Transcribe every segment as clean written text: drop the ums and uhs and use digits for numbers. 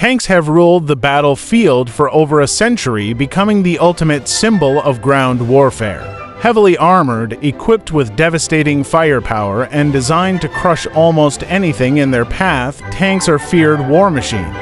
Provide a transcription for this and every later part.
Tanks have ruled the battlefield for over a century, becoming the ultimate symbol of ground warfare. Heavily armored, equipped with devastating firepower, and designed to crush almost anything in their path, tanks are feared war machines.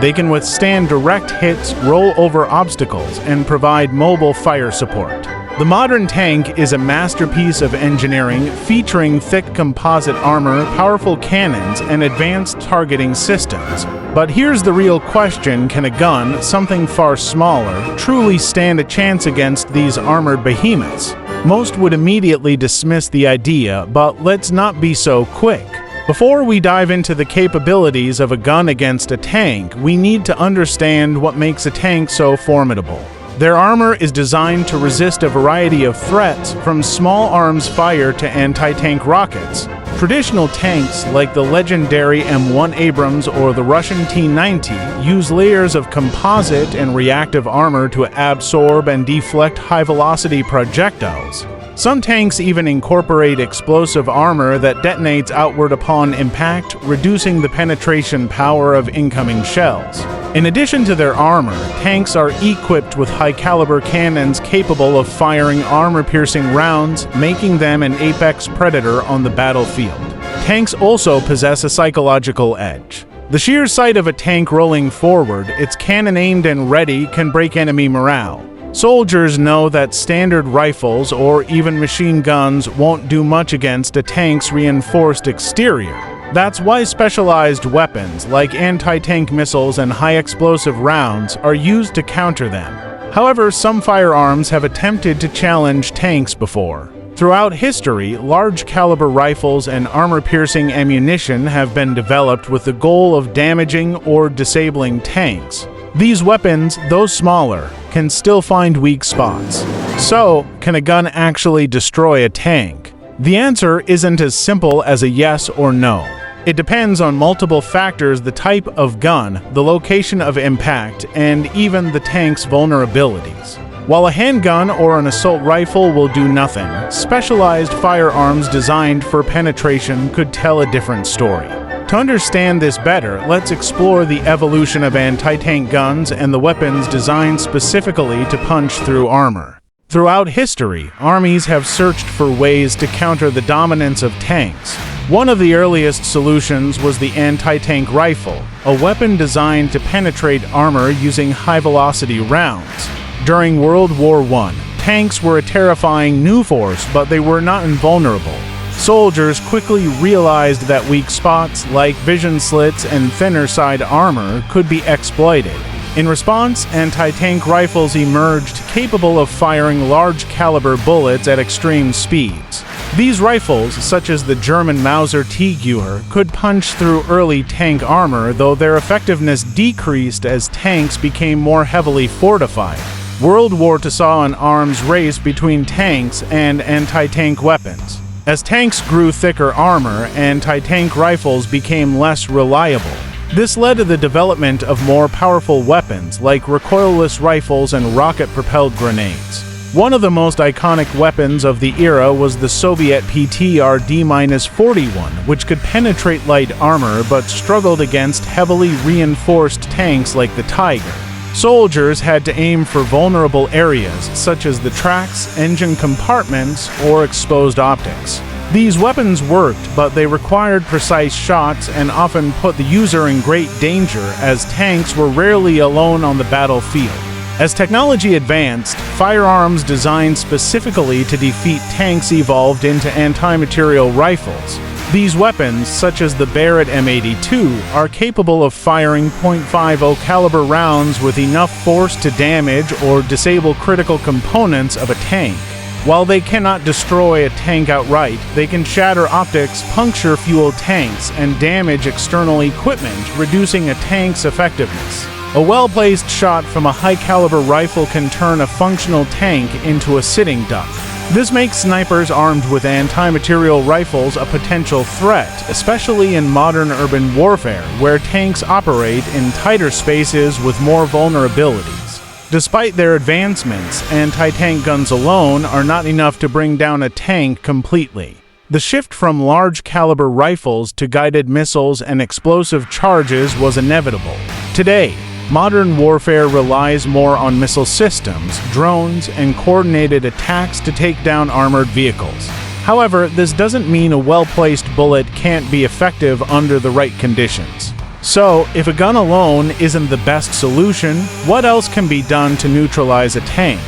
They can withstand direct hits, roll over obstacles, and provide mobile fire support. The modern tank is a masterpiece of engineering, featuring thick composite armor, powerful cannons, and advanced targeting systems. But here's the real question: can a gun, something far smaller, truly stand a chance against these armored behemoths? Most would immediately dismiss the idea, but let's not be so quick. Before we dive into the capabilities of a gun against a tank, we need to understand what makes a tank so formidable. Their armor is designed to resist a variety of threats, from small arms fire to anti-tank rockets. Traditional tanks, like the legendary M1 Abrams or the Russian T-90, use layers of composite and reactive armor to absorb and deflect high-velocity projectiles. Some tanks even incorporate explosive armor that detonates outward upon impact, reducing the penetration power of incoming shells. In addition to their armor, tanks are equipped with high-caliber cannons capable of firing armor-piercing rounds, making them an apex predator on the battlefield. Tanks also possess a psychological edge. The sheer sight of a tank rolling forward, its cannon aimed and ready, can break enemy morale. Soldiers know that standard rifles or even machine guns won't do much against a tank's reinforced exterior. That's why specialized weapons like anti-tank missiles and high-explosive rounds are used to counter them. However, some firearms have attempted to challenge tanks before. Throughout history, large-caliber rifles and armor-piercing ammunition have been developed with the goal of damaging or disabling tanks. These weapons, though smaller, can still find weak spots. So, can a gun actually destroy a tank? The answer isn't as simple as a yes or no. It depends on multiple factors: the type of gun, the location of impact, and even the tank's vulnerabilities. While a handgun or an assault rifle will do nothing, specialized firearms designed for penetration could tell a different story. To understand this better, let's explore the evolution of anti-tank guns and the weapons designed specifically to punch through armor. Throughout history, armies have searched for ways to counter the dominance of tanks. One of the earliest solutions was the anti-tank rifle, a weapon designed to penetrate armor using high-velocity rounds. During World War I, tanks were a terrifying new force, but they were not invulnerable. Soldiers quickly realized that weak spots, like vision slits and thinner side armor, could be exploited. In response, anti-tank rifles emerged, capable of firing large-caliber bullets at extreme speeds. These rifles, such as the German Mauser T-Gewehr, could punch through early tank armor, though their effectiveness decreased as tanks became more heavily fortified. World War II saw an arms race between tanks and anti-tank weapons. As tanks grew thicker armor, anti-tank rifles became less reliable. This led to the development of more powerful weapons like recoilless rifles and rocket-propelled grenades. One of the most iconic weapons of the era was the Soviet PTR-D-41, which could penetrate light armor but struggled against heavily reinforced tanks like the Tiger. Soldiers had to aim for vulnerable areas such as the tracks, engine compartments, or exposed optics. These weapons worked, but they required precise shots and often put the user in great danger, as tanks were rarely alone on the battlefield. As technology advanced, firearms designed specifically to defeat tanks evolved into anti-materiel rifles. These weapons, such as the Barrett M82, are capable of firing .50 caliber rounds with enough force to damage or disable critical components of a tank. While they cannot destroy a tank outright, they can shatter optics, puncture fuel tanks, and damage external equipment, reducing a tank's effectiveness. A well-placed shot from a high-caliber rifle can turn a functional tank into a sitting duck. This makes snipers armed with anti-materiel rifles a potential threat, especially in modern urban warfare, where tanks operate in tighter spaces with more vulnerabilities. Despite their advancements, anti-tank guns alone are not enough to bring down a tank completely. The shift from large-caliber rifles to guided missiles and explosive charges was inevitable. Today, modern warfare relies more on missile systems, drones, and coordinated attacks to take down armored vehicles. However, this doesn't mean a well-placed bullet can't be effective under the right conditions. So, if a gun alone isn't the best solution, what else can be done to neutralize a tank?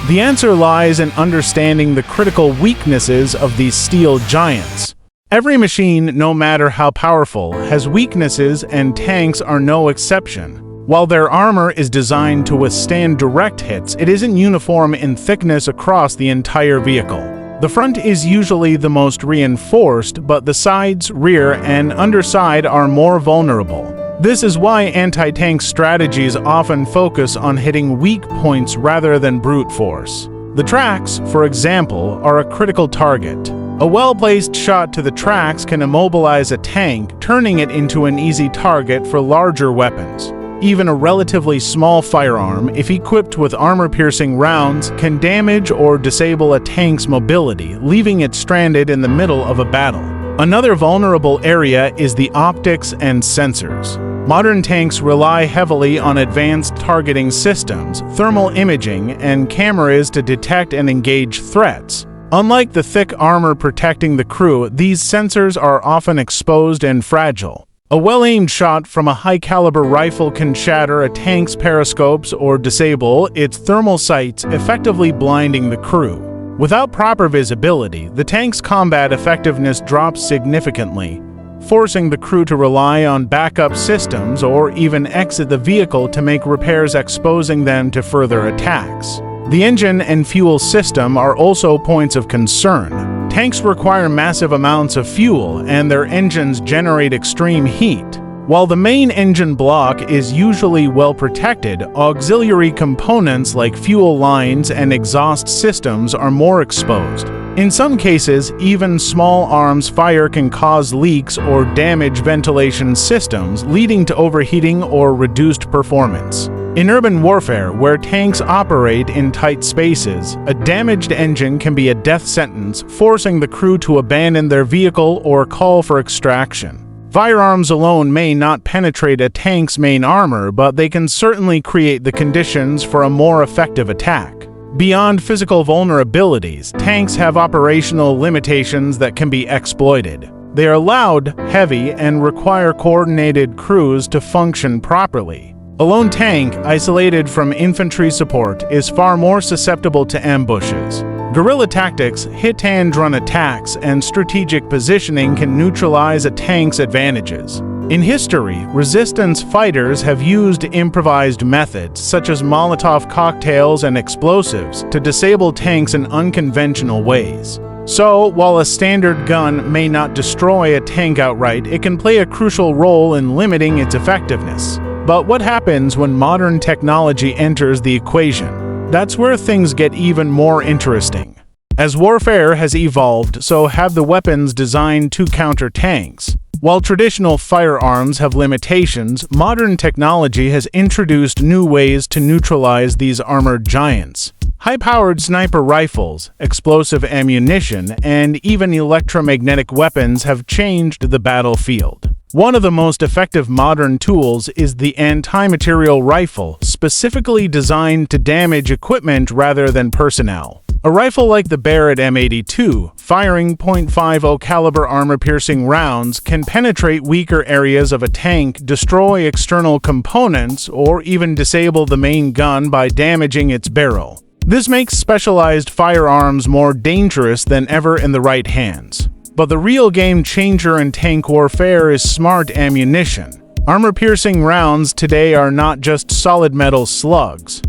The answer lies in understanding the critical weaknesses of these steel giants. Every machine, no matter how powerful, has weaknesses, and tanks are no exception. While their armor is designed to withstand direct hits, it isn't uniform in thickness across the entire vehicle. The front is usually the most reinforced, but the sides, rear, and underside are more vulnerable. This is why anti-tank strategies often focus on hitting weak points rather than brute force. The tracks, for example, are a critical target. A well-placed shot to the tracks can immobilize a tank, turning it into an easy target for larger weapons. Even a relatively small firearm, if equipped with armor-piercing rounds, can damage or disable a tank's mobility, leaving it stranded in the middle of a battle. Another vulnerable area is the optics and sensors. Modern tanks rely heavily on advanced targeting systems, thermal imaging, and cameras to detect and engage threats. Unlike the thick armor protecting the crew, these sensors are often exposed and fragile. A well-aimed shot from a high-caliber rifle can shatter a tank's periscopes or disable its thermal sights, effectively blinding the crew. Without proper visibility, the tank's combat effectiveness drops significantly, forcing the crew to rely on backup systems or even exit the vehicle to make repairs, exposing them to further attacks. The engine and fuel system are also points of concern. Tanks require massive amounts of fuel, and their engines generate extreme heat. While the main engine block is usually well protected, auxiliary components like fuel lines and exhaust systems are more exposed. In some cases, even small arms fire can cause leaks or damage ventilation systems, leading to overheating or reduced performance. In urban warfare, where tanks operate in tight spaces, a damaged engine can be a death sentence, forcing the crew to abandon their vehicle or call for extraction. Firearms alone may not penetrate a tank's main armor, but they can certainly create the conditions for a more effective attack. Beyond physical vulnerabilities, tanks have operational limitations that can be exploited. They are loud, heavy, and require coordinated crews to function properly. A lone tank, isolated from infantry support, is far more susceptible to ambushes. Guerrilla tactics, hit-and-run attacks, and strategic positioning can neutralize a tank's advantages. In history, resistance fighters have used improvised methods, such as Molotov cocktails and explosives, to disable tanks in unconventional ways. So, while a standard gun may not destroy a tank outright, it can play a crucial role in limiting its effectiveness. But what happens when modern technology enters the equation? That's where things get even more interesting. As warfare has evolved, so have the weapons designed to counter tanks. While traditional firearms have limitations, modern technology has introduced new ways to neutralize these armored giants. High-powered sniper rifles, explosive ammunition, and even electromagnetic weapons have changed the battlefield. One of the most effective modern tools is the anti-material rifle, specifically designed to damage equipment rather than personnel. A rifle like the Barrett M82, firing .50 caliber armor-piercing rounds, can penetrate weaker areas of a tank, destroy external components, or even disable the main gun by damaging its barrel. This makes specialized firearms more dangerous than ever in the right hands. But the real game changer in tank warfare is smart ammunition. Armor-piercing rounds today are not just solid metal slugs.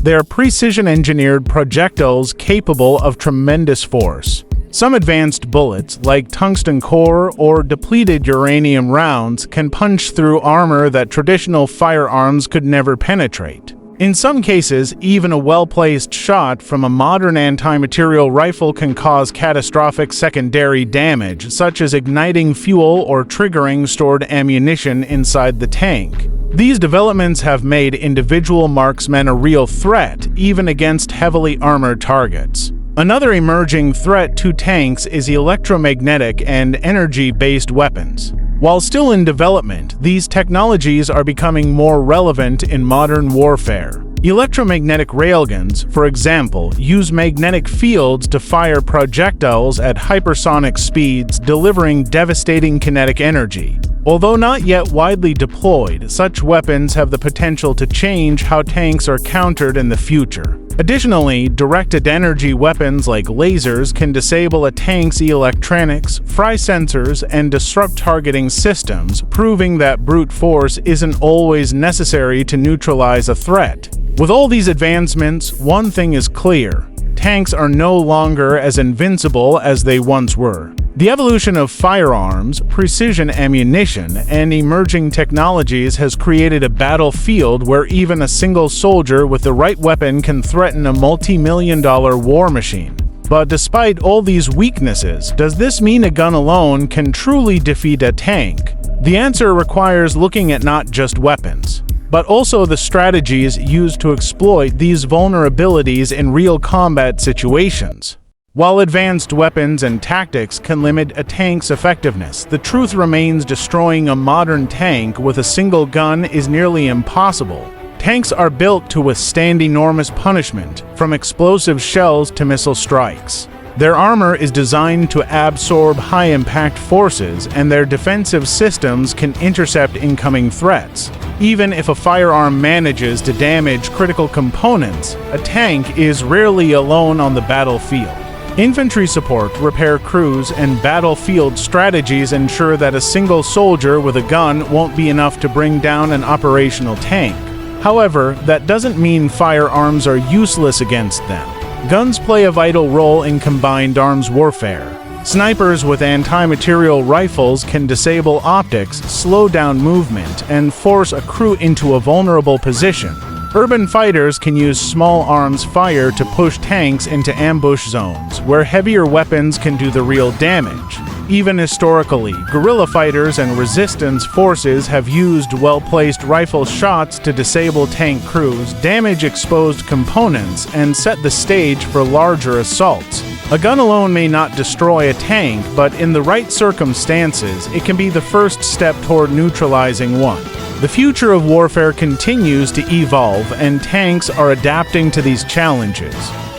They are precision-engineered projectiles capable of tremendous force. Some advanced bullets, like tungsten core or depleted uranium rounds, can punch through armor that traditional firearms could never penetrate. In some cases, even a well-placed shot from a modern anti-material rifle can cause catastrophic secondary damage, such as igniting fuel or triggering stored ammunition inside the tank. These developments have made individual marksmen a real threat, even against heavily armored targets. Another emerging threat to tanks is electromagnetic and energy-based weapons. While still in development, these technologies are becoming more relevant in modern warfare. Electromagnetic railguns, for example, use magnetic fields to fire projectiles at hypersonic speeds, delivering devastating kinetic energy. Although not yet widely deployed, such weapons have the potential to change how tanks are countered in the future. Additionally, directed energy weapons like lasers can disable a tank's electronics, fry sensors, and disrupt targeting systems, proving that brute force isn't always necessary to neutralize a threat. With all these advancements, one thing is clear: tanks are no longer as invincible as they once were. The evolution of firearms, precision ammunition, and emerging technologies has created a battlefield where even a single soldier with the right weapon can threaten a multi-million-dollar war machine. But despite all these weaknesses, does this mean a gun alone can truly defeat a tank? The answer requires looking at not just weapons, but also the strategies used to exploit these vulnerabilities in real combat situations. While advanced weapons and tactics can limit a tank's effectiveness, the truth remains destroying a modern tank with a single gun is nearly impossible. Tanks are built to withstand enormous punishment, from explosive shells to missile strikes. Their armor is designed to absorb high-impact forces, and their defensive systems can intercept incoming threats. Even if a firearm manages to damage critical components, a tank is rarely alone on the battlefield. Infantry support, repair crews, and battlefield strategies ensure that a single soldier with a gun won't be enough to bring down an operational tank. However, that doesn't mean firearms are useless against them. Guns play a vital role in combined arms warfare. Snipers with anti-material rifles can disable optics, slow down movement, and force a crew into a vulnerable position. Urban fighters can use small arms fire to push tanks into ambush zones, where heavier weapons can do the real damage. Even historically, guerrilla fighters and resistance forces have used well-placed rifle shots to disable tank crews, damage exposed components, and set the stage for larger assaults. A gun alone may not destroy a tank, but in the right circumstances, it can be the first step toward neutralizing one. The future of warfare continues to evolve, and tanks are adapting to these challenges.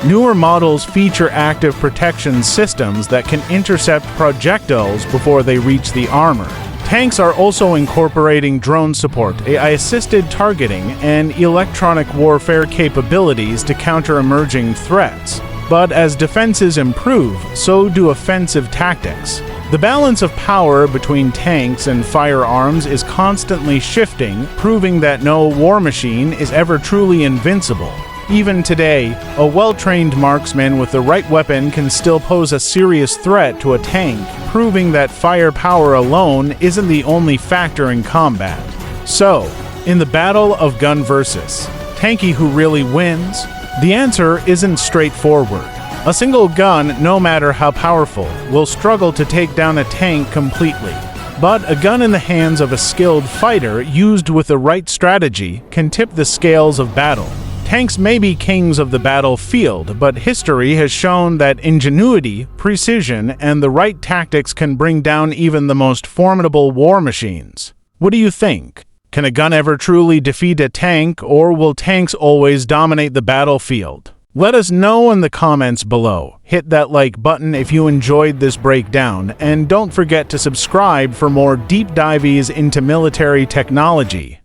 Newer models feature active protection systems that can intercept projectiles before they reach the armor. Tanks are also incorporating drone support, AI-assisted targeting, and electronic warfare capabilities to counter emerging threats. But as defenses improve, so do offensive tactics. The balance of power between tanks and firearms is constantly shifting, proving that no war machine is ever truly invincible. Even today, a well-trained marksman with the right weapon can still pose a serious threat to a tank, proving that firepower alone isn't the only factor in combat. So, in the battle of gun versus tanky, who really wins? The answer isn't straightforward. A single gun, no matter how powerful, will struggle to take down a tank completely. But a gun in the hands of a skilled fighter, used with the right strategy, can tip the scales of battle. Tanks may be kings of the battlefield, but history has shown that ingenuity, precision, and the right tactics can bring down even the most formidable war machines. What do you think? Can a gun ever truly defeat a tank, or will tanks always dominate the battlefield? Let us know in the comments below. Hit that like button if you enjoyed this breakdown, and don't forget to subscribe for more deep dives into military technology.